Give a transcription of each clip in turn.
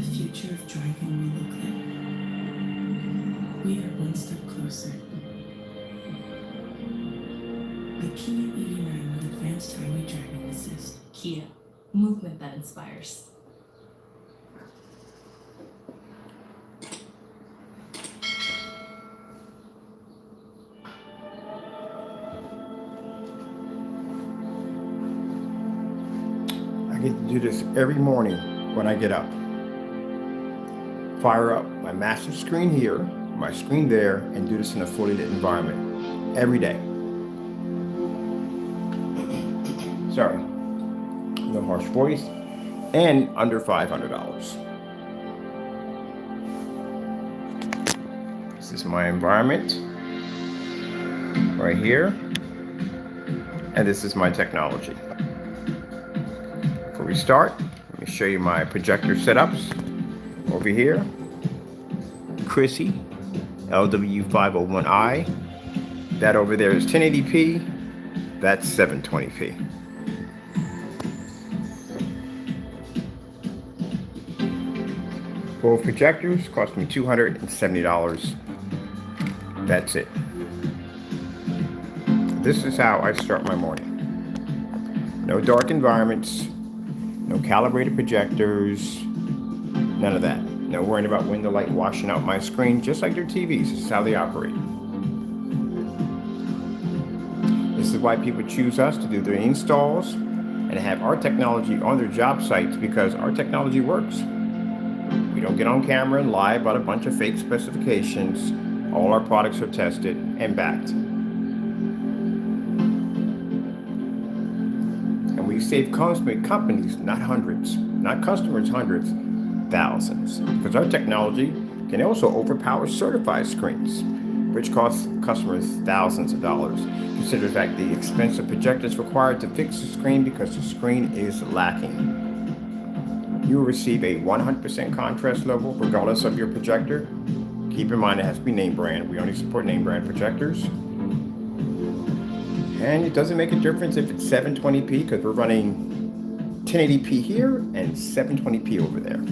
the future of driving we look at, we are one step closer. The Kia EV-9 with advanced highway driving assist. Kia, movement that inspires. I get to do this every morning when I get up. Fire up my massive screen here, my screen there, and do this in a fully lit environment every day. Sorry, no harsh voice, and under $500. This is my environment right here, and this is my technology. Before we start, let me show you my projector setups. Over here, Christie LW501i. That over there is 1080p. That's 720p. Both projectors cost me $270. That's it. This is how I start my morning. No dark environments, no calibrated projectors, none of that. No worrying about window light washing out my screen, just like their TVs. This is how they operate. This is why people choose us to do their installs and have our technology on their job sites, because our technology works. We don't get on camera and lie about a bunch of fake specifications. All our products are tested and backed. And we save companies, not hundreds, not customers, hundreds, thousands. Because our technology can also overpower certified screens, which costs customers thousands of dollars. Consider the fact the expensive projectors required to fix the screen because the screen is lacking. You will receive a 100% contrast level regardless of your projector. Keep in mind it has to be name brand. We only support name brand projectors. And it doesn't make a difference if it's 720p, because we're running 1080p here and 720p over there.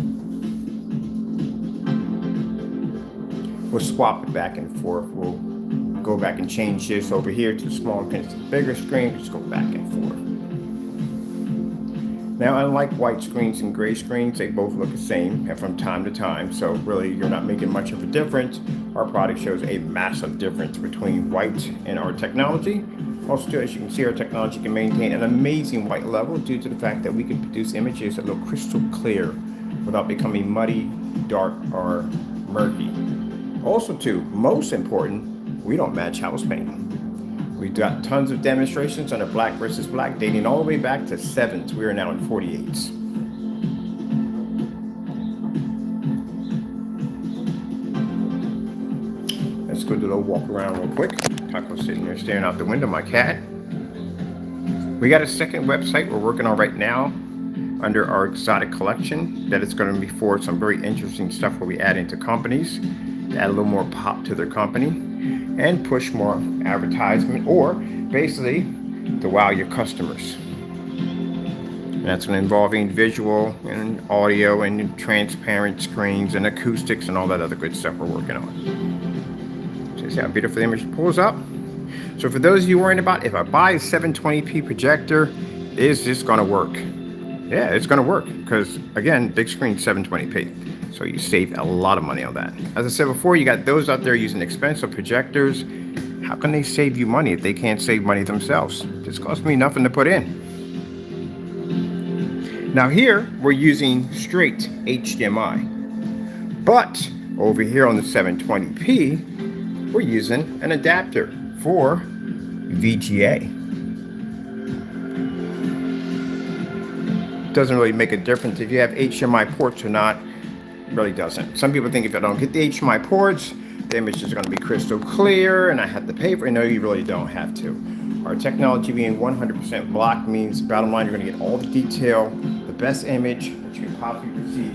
We'll swap it back and forth. We'll go back and change this over here to the smaller screen to the bigger screen. Just go back and forth. Now, unlike white screens and gray screens, they both look the same and from time to time, so really you're not making much of a difference. Our product shows a massive difference between white and our technology. Also, as you can see, our technology can maintain an amazing white level due to the fact that we can produce images that look crystal clear without becoming muddy, dark, or murky. Also, too, most important, we don't match house paint. We've got tons of demonstrations on a black versus black dating all the way back to 7s. We are now in 48s. Let's go do a little walk around real quick. Taco's sitting there staring out the window, my cat. We got a second website we're working on right now under our exotic collection that is going to be for some very interesting stuff where we add into companies, to add a little more pop to their company, and push more advertisement, or basically to wow your customers. And that's going to involving visual and audio and transparent screens and acoustics and all that other good stuff we're working on. So see how beautiful the image pulls up. So for those of you worrying about if I buy a 720p projector, is this going to work? Yeah, it's going to work, because again, big screen 720p. So you save a lot of money on that. As I said before, you got those out there using expensive projectors. How can they save you money if they can't save money themselves? This costs me nothing to put in. Now here, we're using straight HDMI. But over here on the 720p, we're using an adapter for VGA. Doesn't really make a difference if you have HDMI ports or not. Really doesn't. Some people think if I don't get the HDMI ports, the image is going to be crystal clear and I have to pay for it. No, you really don't have to. Our technology being 100% block means, bottom line, you're going to get all the detail, the best image that you can possibly receive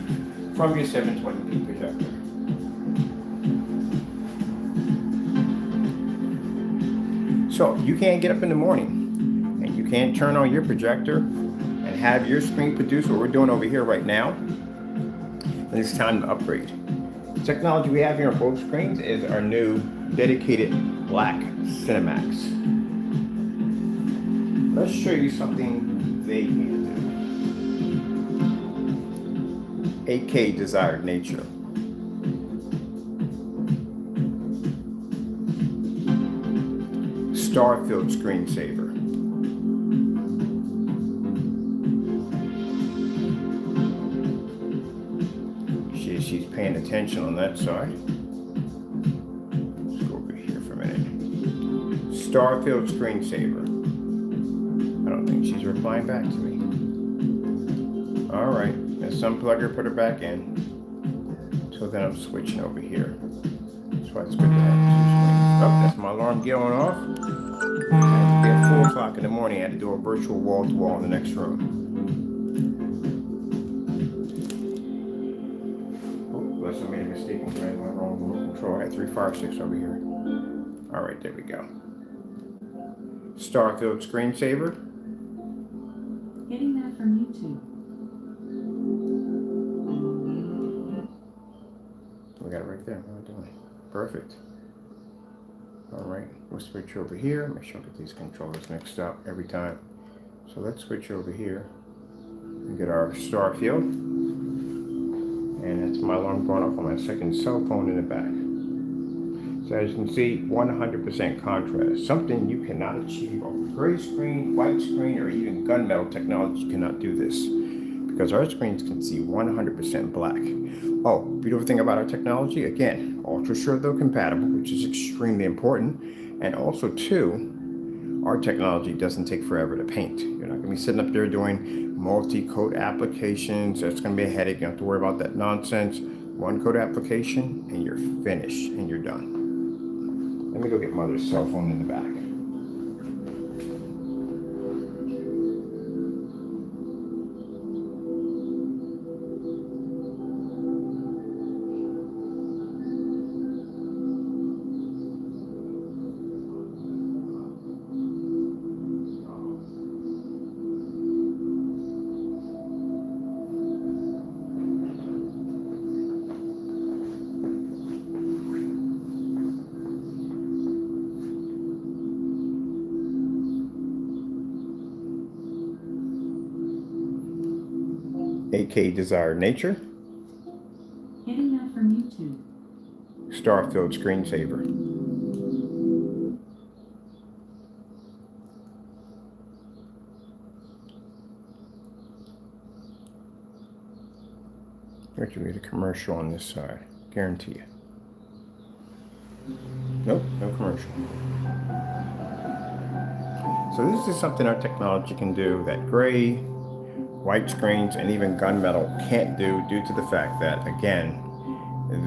from your 720p projector. So you can't get up in the morning and you can't turn on your projector and have your screen produce what we're doing over here right now. and it's time to upgrade. The technology we have here on both screens is our new dedicated black CINEMAX. Let's show you something they can do. 8K desired nature. Star-filled screensaver. She's paying attention on that side. Let's go over here for a minute. Star-filled screensaver. I don't think she's replying back to me. All right, let's unplug her, put her back in. So then I'm switching over here. That's why it's good to have two screens. Oh, that's my alarm going off. At 4 o'clock in the morning, I had to do a virtual wall-to-wall in the next room. Oh, unless I made a mistake and grabbed my wrong remote control. I had 3 fire sticks over here. All right, there we go. Star-filled screensaver. Getting that from YouTube. We got it right there. How are we doing? Perfect. All right, we'll switch over here. Make sure I get these controllers mixed up every time. So let's switch over here and get our star field. And that's my alarm going off on my second cell phone in the back. So as you can see, 100% contrast. Something you cannot achieve on gray screen, white screen, or even gunmetal technology cannot do this. Because our screens can see 100% black. Oh, beautiful thing about our technology, again, ultra short though compatible, which is extremely important. And also too, our technology doesn't take forever to paint. You're not gonna be sitting up there doing multi-coat applications. That's gonna be a headache. You don't have to worry about that nonsense. One coat application and you're finished and you're done. Let me go get mother's cell phone in the back. 8K desired nature. Getting that from YouTube. Star-filled screensaver. There can read a commercial on this side, guarantee you. Nope, no commercial. So this is something our technology can do that gray, white screens, and even gunmetal can't do due to the fact that, again,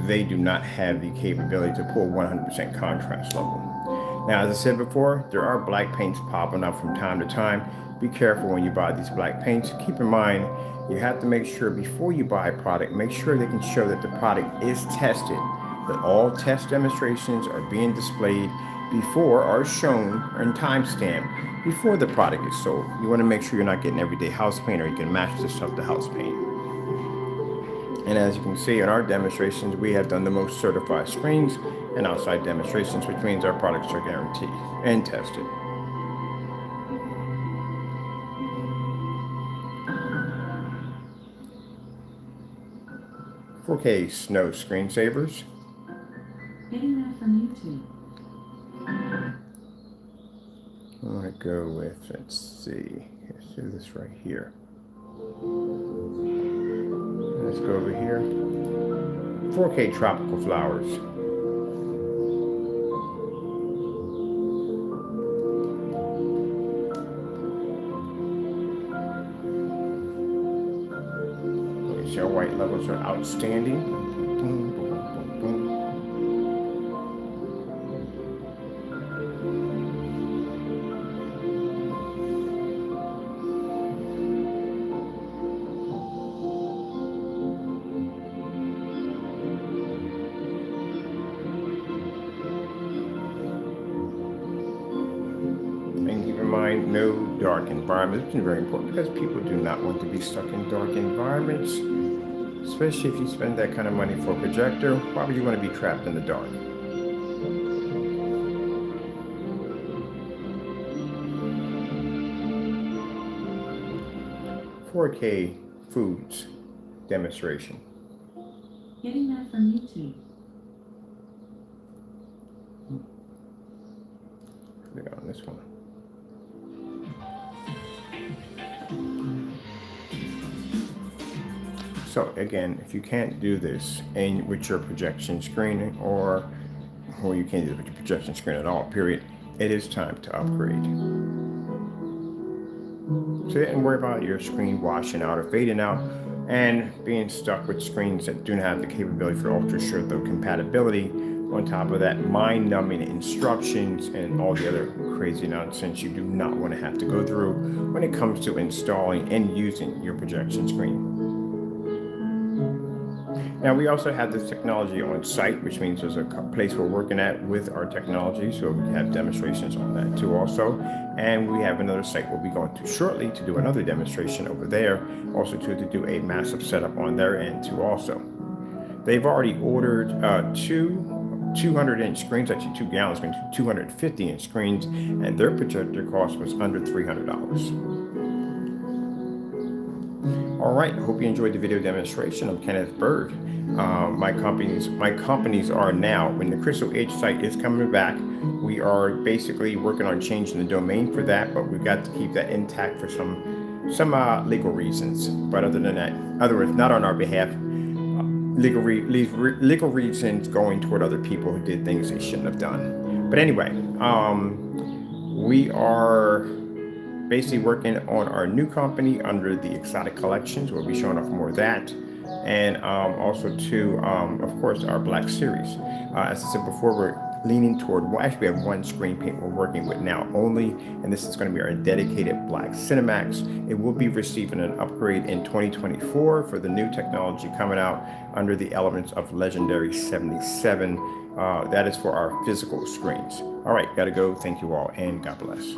they do not have the capability to pull 100% contrast level. Now, as I said before, there are black paints popping up from time to time. Be careful when you buy these black paints. Keep in mind, you have to make sure before you buy a product, make sure they can show that the product is tested, that all test demonstrations are being displayed before are shown and timestamped before the product is sold. You want to make sure you're not getting everyday house paint, or you can match this stuff to house paint. And as you can see in our demonstrations, we have done the most certified screens and outside demonstrations, which means our products are guaranteed and tested. "4K snow screensavers." Getting that from YouTube. I want to go with, let's see, let's do this right here. Let's go over here. 4K tropical flowers. Our white levels are outstanding. Boom, boom, boom, boom. And keep in mind, no dark environments. It's very important because people do not want to be stuck in dark environments. Especially if you spend that kind of money for a projector, why would you want to be trapped in the dark? $4K foods demonstration. Getting that from YouTube. Click on this one. So again, if you can't do this and with your projection screen, or you can't do it with your projection screen at all, period, it is time to upgrade. So you didn't worry about your screen washing out or fading out and being stuck with screens that do not have the capability for ultra short though compatibility. On top of that, mind-numbing instructions and all the other crazy nonsense you do not want to have to go through when it comes to installing and using your projection screen. Now, we also have this technology on site, which means there's a place we're working at with our technology, so we have demonstrations on that too also. And we have another site we'll be going to shortly to do another demonstration over there, also to do a massive setup on their end too also. They've already ordered two 200-inch screens, actually 2 gallon screens, 250-inch screens, and their projector cost was under $300. All right, I hope you enjoyed the video demonstration. I'm Kenneth Bird. My companies are now, when the Crystal Edge site is coming back, we are basically working on changing the domain for that, but we've got to keep that intact for some legal reasons. But other than that, other words, not on our behalf, legal reasons going toward other people who did things they shouldn't have done. But anyway, we are basically working on our new company under the Exotic Collections. We'll be showing off more of that. And also to, of course, our Black Series. As I said before, we're leaning toward, well, actually we have one screen paint we're working with now only, and this is going to be our dedicated black CINEMAX. It will be receiving an upgrade in 2024 for the new technology coming out under the elements of Legendary 77. That is for our physical screens. All right, gotta go. Thank you all, and God bless.